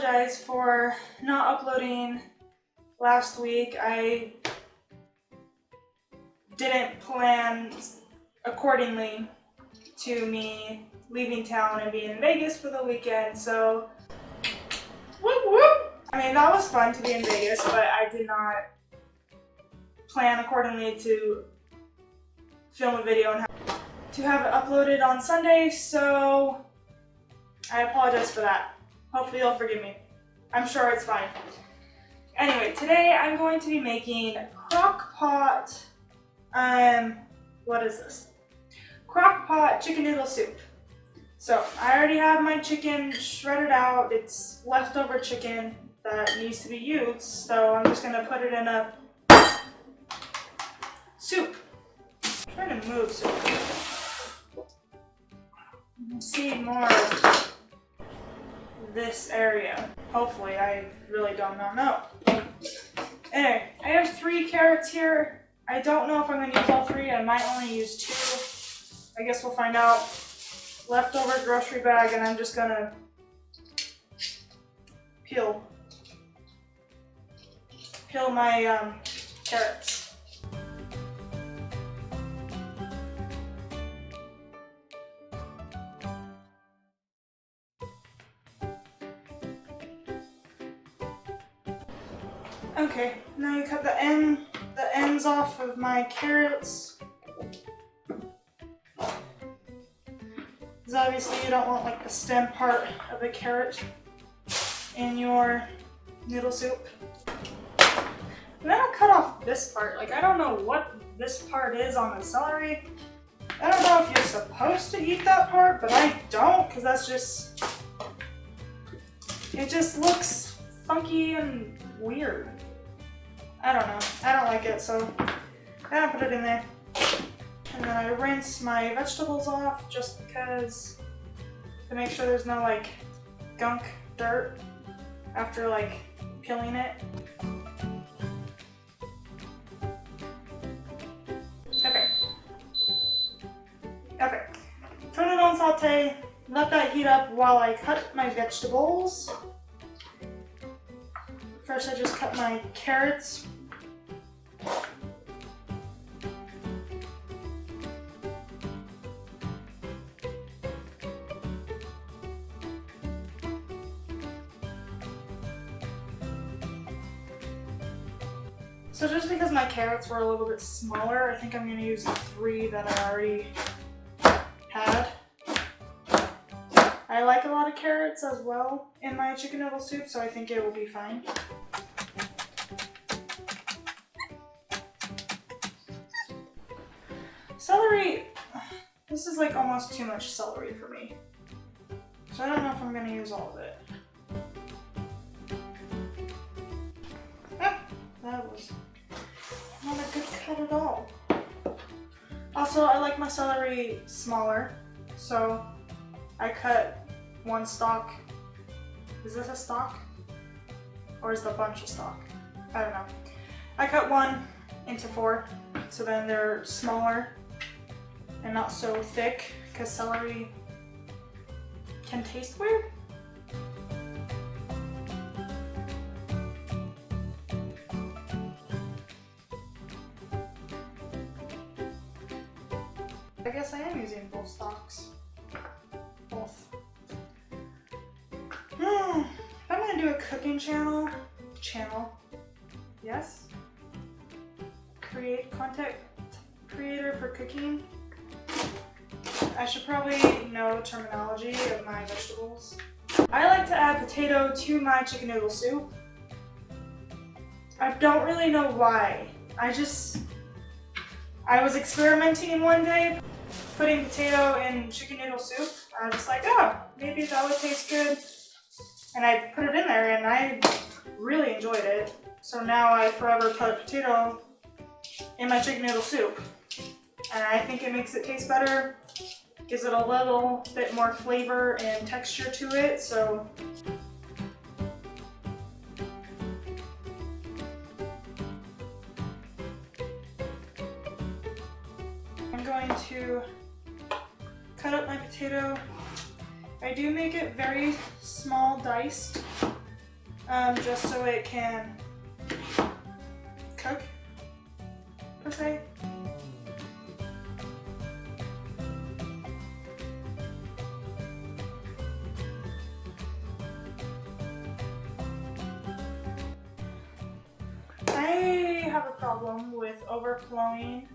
apologize for not uploading last week. I didn't plan accordingly to me leaving town and being in Vegas for the weekend, so whoop whoop! I mean, that was fun to be in Vegas, but I did not plan accordingly to film a video and to have it uploaded on Sunday, so I apologize for that. Hopefully you'll forgive me. I'm sure it's fine. Anyway, today I'm going to be making crock pot, what is this? Crock pot chicken noodle soup. So I already have my chicken shredded out. It's leftover chicken that needs to be used, so I'm just gonna put it in a soup. I'm trying to move so you can see more of this area. Hopefully, I really do not know. Anyway, I have 3 carrots here. I don't know if I'm going to use all 3. I might only use 2. I guess we'll find out. Leftover grocery bag, and I'm just going to peel my carrots. Okay, now you cut the ends off of my carrots. Because obviously you don't want like the stem part of the carrot in your noodle soup. And then I'll cut off this part. Like, I don't know what this part is on the celery. I don't know if you're supposed to eat that part, but I don't, because that's just, it just looks funky and weird. I don't know. I don't like it, so I don't put it in there. And then I rinse my vegetables off just because, to make sure there's no like gunk dirt after like peeling it. Okay. Turn it on sauté. Let that heat up while I cut my vegetables. First, I just cut my carrots. So just because my carrots were a little bit smaller, I think I'm going to use the 3 that I already had. I like a lot of carrots as well in my chicken noodle soup, so I think it will be fine. Celery, this is like almost too much celery for me. So I don't know if I'm going to use all of it. That was not a good cut at all. Also, I like my celery smaller, so I cut 1 stalk. Is this a stalk? Or is it a bunch of stalk? I don't know. I cut 1 into 4, so then they're smaller and not so thick, because celery can taste weird. I guess I am using both stalks. Both. If I'm gonna do a cooking channel, yes? Content creator for cooking. I should probably know terminology of my vegetables. I like to add potato to my chicken noodle soup. I don't really know why. I was experimenting one day, putting potato in chicken noodle soup. I was just like, oh, maybe that would taste good. And I put it in there and I really enjoyed it. So now I forever put potato in my chicken noodle soup. And I think it makes it taste better, gives it a little bit more flavor and texture to it, so. I'm going to cut up my potato. I do make it very small diced just so it can cook, per se. I have a problem with overflowing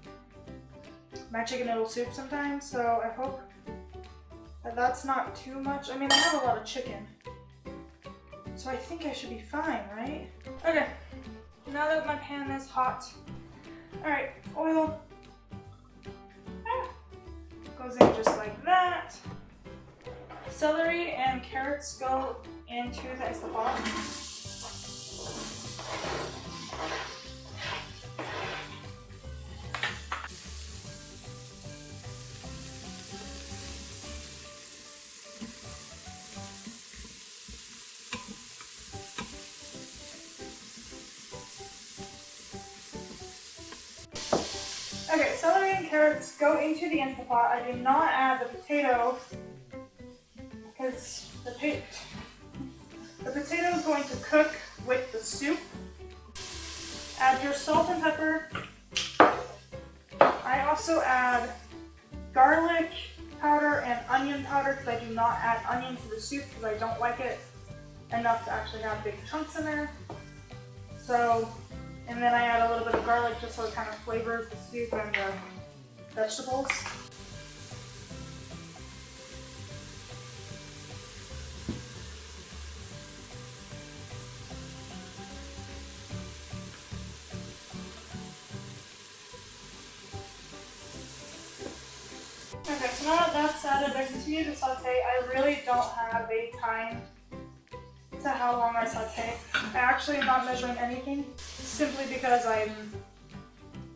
my chicken noodle soup sometimes, so I hope that that's not too much. I mean, I have a lot of chicken, so I think I should be fine, right? Okay, now that my pan is hot, alright, oil goes in just like that. Celery and carrots go into the Instapot. Okay, celery and carrots go into the Instapot. I do not add the potato because the potato is going to cook with the soup. Add your salt and pepper. I also add garlic powder and onion powder because I do not add onion to the soup because I don't like it enough to actually have big chunks in there. So, and then I add a little bit of garlic just so it kind of flavors the soup and the vegetables. Okay, so now that that's added, I continue to saute. I really don't have a time to how long I saute. I actually am not measuring anything, simply because I'm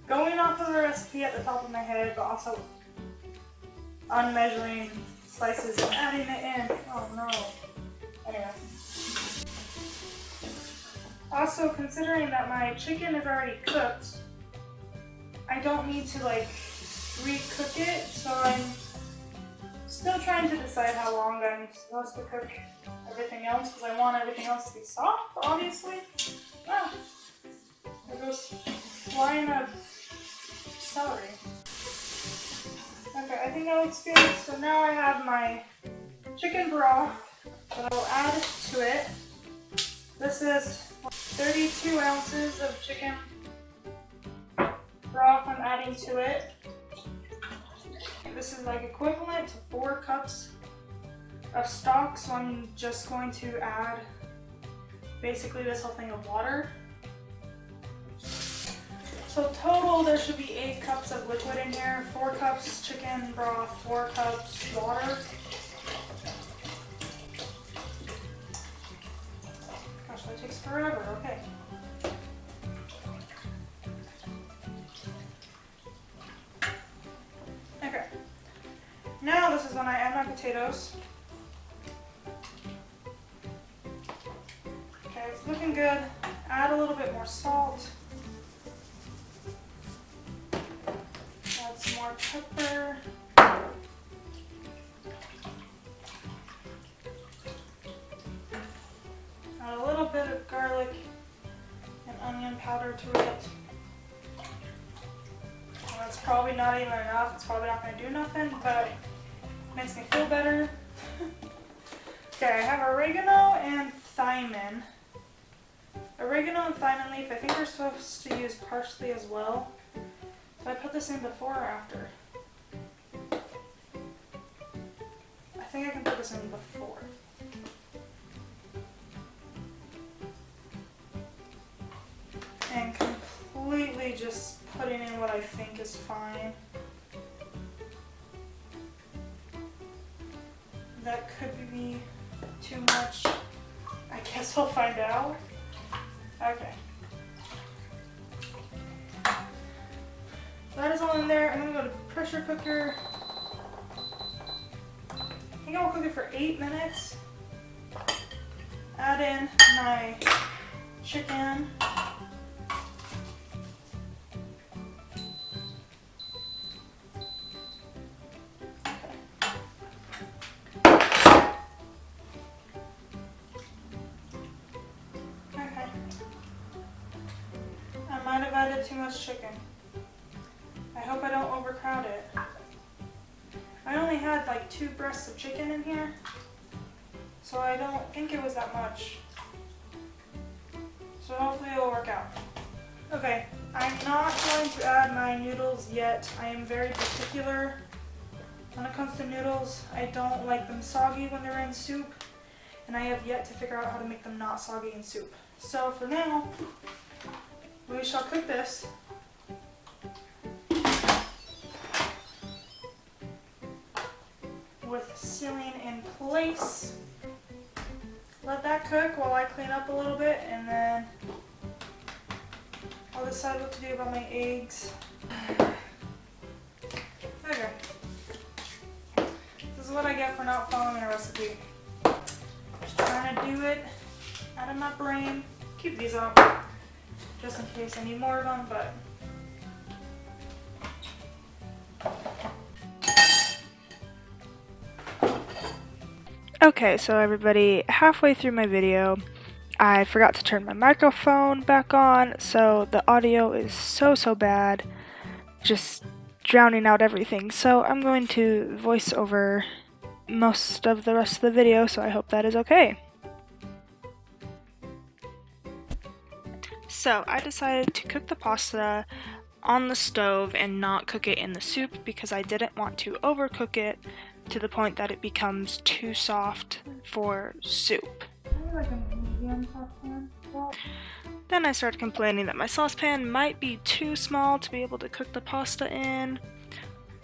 going off of the recipe at the top of my head, but also unmeasuring spices and adding it in. Oh no. Anyway. Also, considering that my chicken is already cooked, I don't need to like recook it, so I'm still trying to decide how long I'm supposed to cook everything else because I want everything else to be soft, obviously. Ah, there goes line of celery. Okay, I think that looks good. So now I have my chicken broth that I'll add to it. This is 32 ounces of chicken broth I'm adding to it. This is like equivalent to 4 cups of stock, so I'm just going to add basically this whole thing of water. So total there should be 8 cups of liquid in here, 4 cups chicken broth, 4 cups water. Gosh, that takes forever, okay. Okay, now this is when I add my potatoes. Okay, it's looking good. Add a little bit more salt. Add some more pepper. Add a little bit of garlic and onion powder to it. And that's probably not even enough. It's probably not going to do nothing, but it makes me feel better. Okay, I have oregano and thyme in. Oregano and thyme leaf. I think we're supposed to use parsley as well. Did I put this in before or after? I think I can put this in before. And completely just putting in what I think is fine. That could be too much. I guess we'll find out. Okay. That is all in there. I'm gonna go to pressure cooker. I think I'll cook it for 8 minutes. Add in my chicken. too much chicken. I hope I don't overcrowd it. I only had like 2 breasts of chicken in here, so I don't think it was that much. So hopefully it'll work out. Okay, I'm not going to add my noodles yet. I am very particular when it comes to noodles. I don't like them soggy when they're in soup, and I have yet to figure out how to make them not soggy in soup. So for now, we shall cook this. With sealing in place. Let that cook while I clean up a little bit, and then I'll decide what to do about my eggs. Okay. This is what I get for not following a recipe. Just trying to do it out of my brain. Keep these up just in case I need more of them, but okay, so everybody, halfway through my video, I forgot to turn my microphone back on, so the audio is so bad, just drowning out everything. So I'm going to voice over most of the rest of the video, so I hope that is okay. So I decided to cook the pasta on the stove and not cook it in the soup because I didn't want to overcook it to the point that it becomes too soft for soup. Like a medium saucepan. Then I started complaining that my saucepan might be too small to be able to cook the pasta in.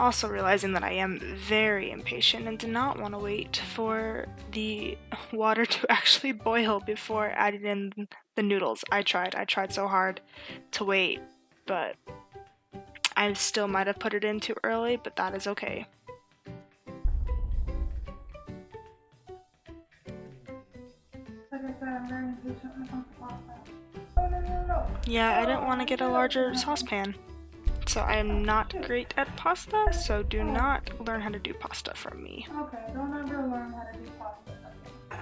Also realizing that I am very impatient and did not want to wait for the water to actually boil before adding in the noodles. I tried so hard to wait, but I still might have put it in too early, but that is okay. Like I said, I'm very impatient when it comes to pasta. Oh, no. Yeah, I didn't want to get a larger saucepan. So I am not great at pasta, so do not learn how to do pasta from me. Okay, don't ever learn how to do pasta from me.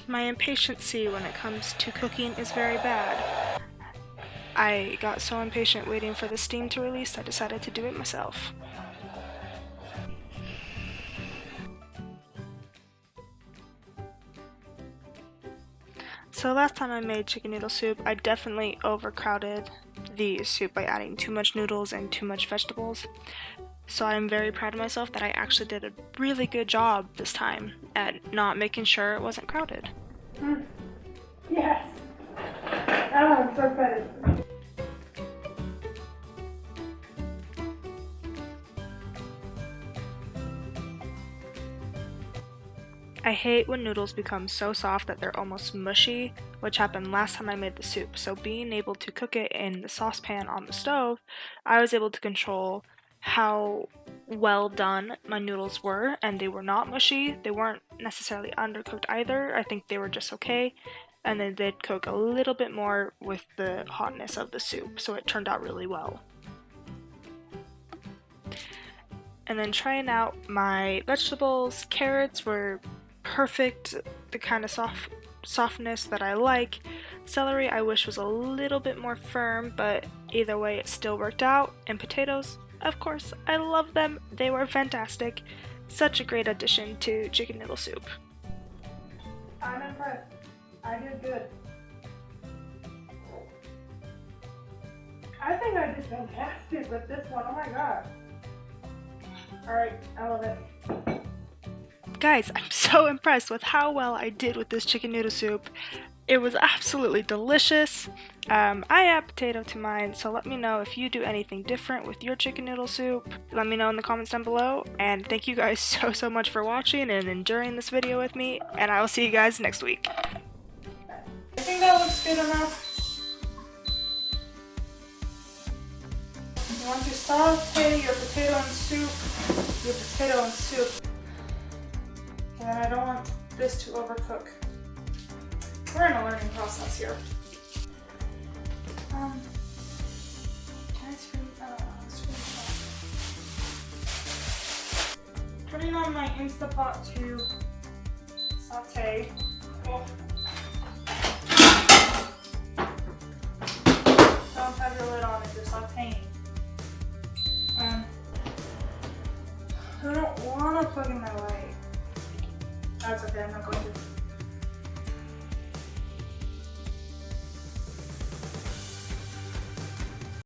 My impatience when it comes to cooking is very bad. I got so impatient waiting for the steam to release, I decided to do it myself. So last time I made chicken noodle soup, I definitely overcrowded the soup by adding too much noodles and too much vegetables. So I'm very proud of myself that I actually did a really good job this time at not making sure it wasn't crowded. Yes! Oh, I'm so excited. I hate when noodles become so soft that they're almost mushy, which happened last time I made the soup. So being able to cook it in the saucepan on the stove, I was able to control how well done my noodles were, and they were not mushy. They weren't necessarily undercooked either. I think they were just okay, and they did cook a little bit more with the hotness of the soup, so it turned out really well. And then trying out my vegetables, carrots were perfect, the kind of softness that I like. Celery I wish was a little bit more firm, but either way it still worked out. And potatoes, of course, I love them. They were fantastic. Such a great addition to chicken noodle soup. I'm impressed. I did good. I think I did fantastic with this one. Oh my god. Alright, I love it. Guys, I'm so impressed with how well I did with this chicken noodle soup. It was absolutely delicious. I add potato to mine, so let me know if you do anything different with your chicken noodle soup. Let me know in the comments down below, and thank you guys so much for watching and enduring this video with me, and I will see you guys next week. I think that looks good enough. You want to sauté your potato and soup. And I don't want this to overcook. We're in a learning process here. Can I screw on my Instapot to saute. Oh. Don't have your lid on if you're sauteing. I don't want to plug in my light. That's okay, I'm not going to.